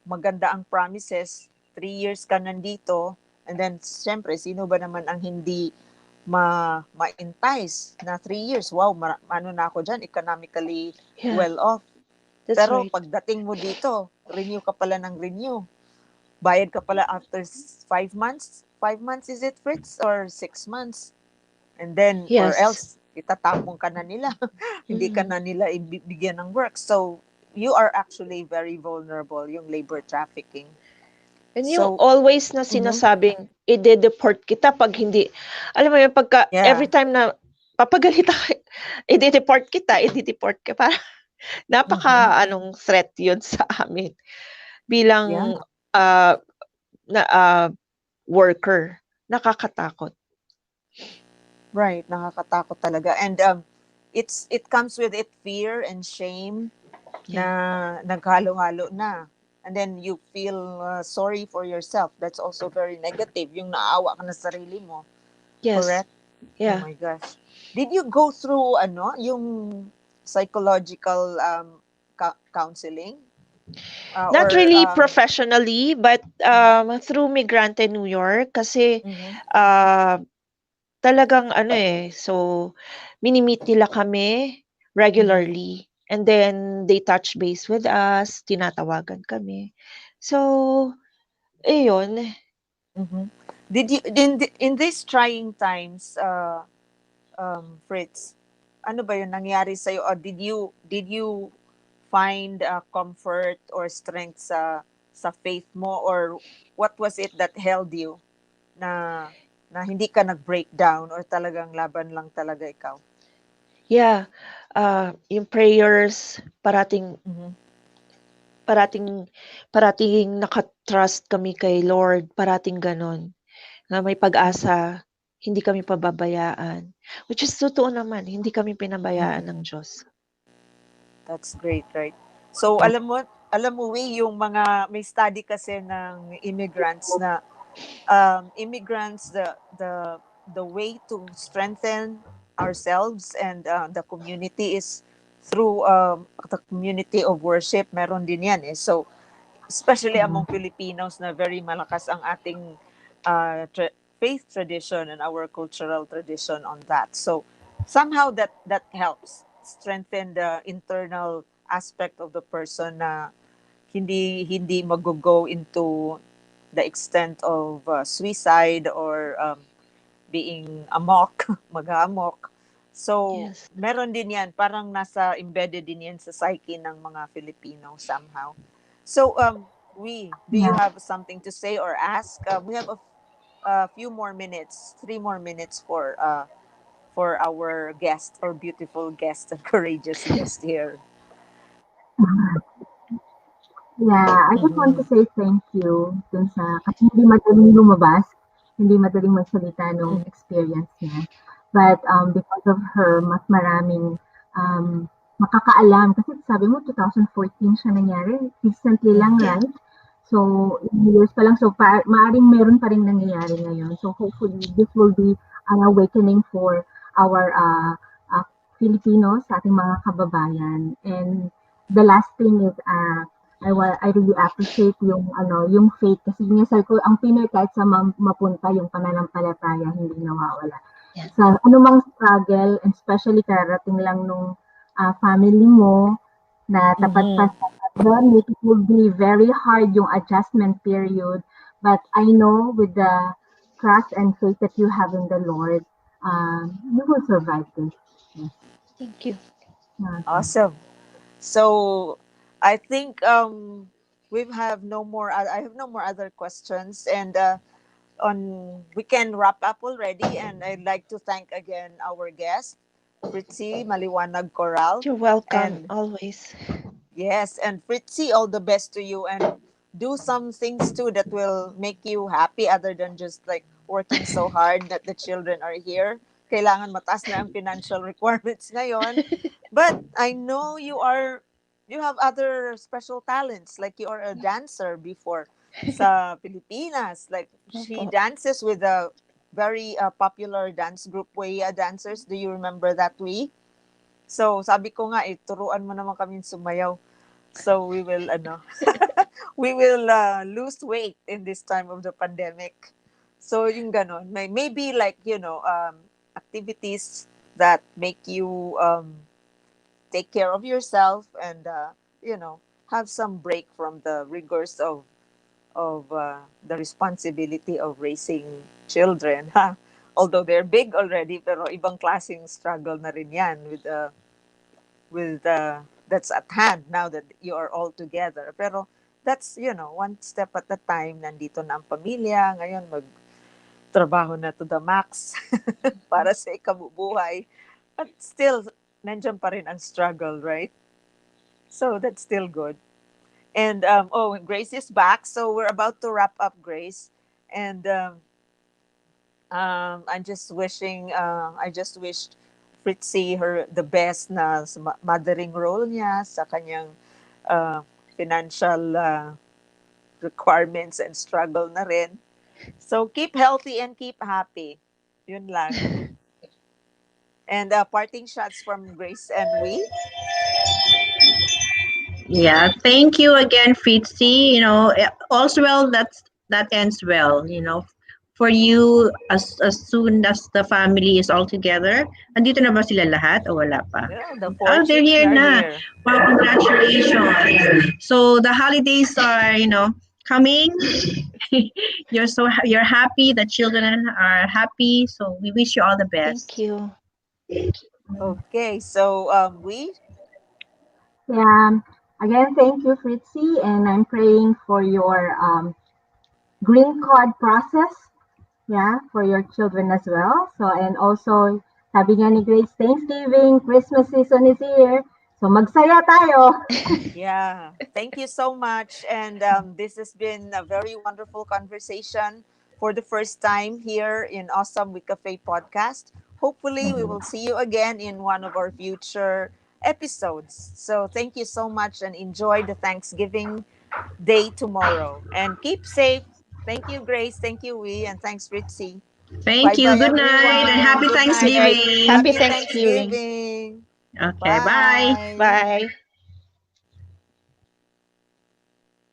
maganda ang promises, 3 years ka nandito and then syempre sino ba naman ang hindi ma-entice na 3 years, wow, ano na ako dyan, economically Yeah, well off. that's Pero right. pagdating mo dito, renew ka pala ng renew. Bayad ka pala after 5 months. 5 months is it, Fritz? Or 6 months? And then, or Yes. else, itatapong ka na nila. Hindi ka Mm. na nila ibigyan ng work. So, you are actually very vulnerable, yung labor trafficking. And yung So, always na mhm, sinasabing, i-deport kita pag hindi, alam mo yun, every yeah, time na papagalita ka, i-deport kita, i-deport ka. Parang mhm, anong threat yun sa amin yeah, bilang uh, na, worker. Nakakatakot. right, nakakatakot talaga. And it comes with it fear and shame Yeah. na naghalo-halo na. And then you feel sorry for yourself. That's also very negative. Yung naawa ka na sarili mo. Yes. Correct? Oh Yeah. my gosh. Did you go through yung psychological counseling? Not Or really professionally, but through Migrante New York kasi mhm, uh, talagang ano so mini-meet nila kami mhm, regularly and then they touch base with us, tinatawagan kami. So, ayun. mhm. Did you in these trying times, Fritz, ano ba yung nangyari sa'yo? Or did you find comfort or strength sa faith mo, or what was it that held you na hindi ka nag-breakdown or talagang laban lang talaga ikaw? Yeah, yung prayers Mhm. parating parating naka-trust kami kay Lord, parating gano'n. Na may pag-asa, hindi kami pababayaan. Which is totoo naman, hindi kami pinabayaan ng Diyos. That's great, right? So alam mo yung mga may study kasi ng immigrants na immigrants, the way to strengthen ourselves and the community is through the community of worship. Meron din yan eh. So especially among Filipinos na very malakas ang ating faith tradition and our cultural tradition on that. So somehow that helps strengthen the internal aspect of the person na hindi mag-go into the extent of suicide or being amok, mag-amok. So, Yes. meron din yan. Parang nasa embedded din yan sa psyche ng mga Filipino somehow. So, do you Yeah. have something to say or ask? We have a few more minutes, 3 more minutes for our guest or beautiful guest and courageous guest here. Yeah, I just want to Mm-hmm. say thank you dun sa kasi hindi madaling lumabas, hindi madaling magsalita nung experience niya. But, because of her, mas maraming, makakaalam. Kasi sabi mo 2014 siya nangyari, recently lang, Mm-hmm. Yeah. right? So, years pa lang. So, maaaring meron pa ring nangyayari ngayon. So, hopefully, this will be an awakening for our, Filipinos, sa ating mga kababayan. And the last thing is, I really appreciate yung ano, yung faith kasi yun yung sabi ko, ang Pinoy kahit sa mapunta yung pananampalataya hindi nawawala. Yeah. Sa anumang struggle, and especially karating lang nung family mo na tapat pa Mm-hmm. sa pandemic, it will be very hard yung adjustment period. But I know with the trust and faith that you have in the Lord, you will survive this. Yes. Thank you. Okay. Awesome. So I think we have no more. I have no more other questions, and on we can wrap up already. And I'd like to thank again our guest, Fritzy Maliwanag Coral, You're welcome and always. yes, and Fritzy, all the best to you, and do some things too that will make you happy other than just like working so hard that the children are here. Kailangan mataas na ang financial requirements ngayon. But I know you have other special talents, like you are a dancer before sa Pilipinas. Like she Opo. dances with a very popular dance group, Wea Dancers. Do you remember that, we? So, sabi ko nga, turuan mo naman kami sumayaw. So, we will, we will lose weight in this time of the pandemic. So, yung ganon. Maybe like, activities that make you take care of yourself and, you know, have some break from the rigors of the responsibility of raising children. Ha? Although they're big already, pero ibang klaseng struggle na rin yan with that's at hand now that you are all together. Pero that's, one step at a time. Nandito na ang pamilya. Ngayon, magtrabaho na to the max para sa ikabubuhay. But still, nandiyan pa rin ang struggle, right? So that's still good. And, Grace is back. So we're about to wrap up, Grace. And I just wished Fritzy her the best na sa mothering role niya sa kanyang uh, financial requirements and struggle na rin. So keep healthy and keep happy. Yun lang. And parting shots from Grace and we. Yeah, thank you again, Fritzy. All's well that ends well. For you, as soon as the family is all together, andito na ba sila lahat o wala pa? Yeah, the four Oh, they're chicks here are na. here. Wow, congratulations. So the holidays are, coming. You're happy. The children are happy. So we wish you all the Thank best. you. Okay, so we. Yeah. Again, thank you, Fritzy, and I'm praying for your green card process. Yeah, for your children as well. So, and also, sabi nga ni Grace, Thanksgiving, Christmas season is here. So, magsaya tayo. Yeah, thank you so much. And this has been a very wonderful conversation for the first time here in Awesome WICCAFE podcast. Hopefully, we will see you again in one of our future episodes. So, thank you so much and enjoy the Thanksgiving day tomorrow. And keep safe. Thank you, Grace. Thank you, We. And thanks, Ritzy. Bye Thank you. bye, Good night and everyone. happy Good All night. right. Thanksgiving. Happy Happy Thanksgiving. Thanksgiving. Okay, bye. Bye. Bye.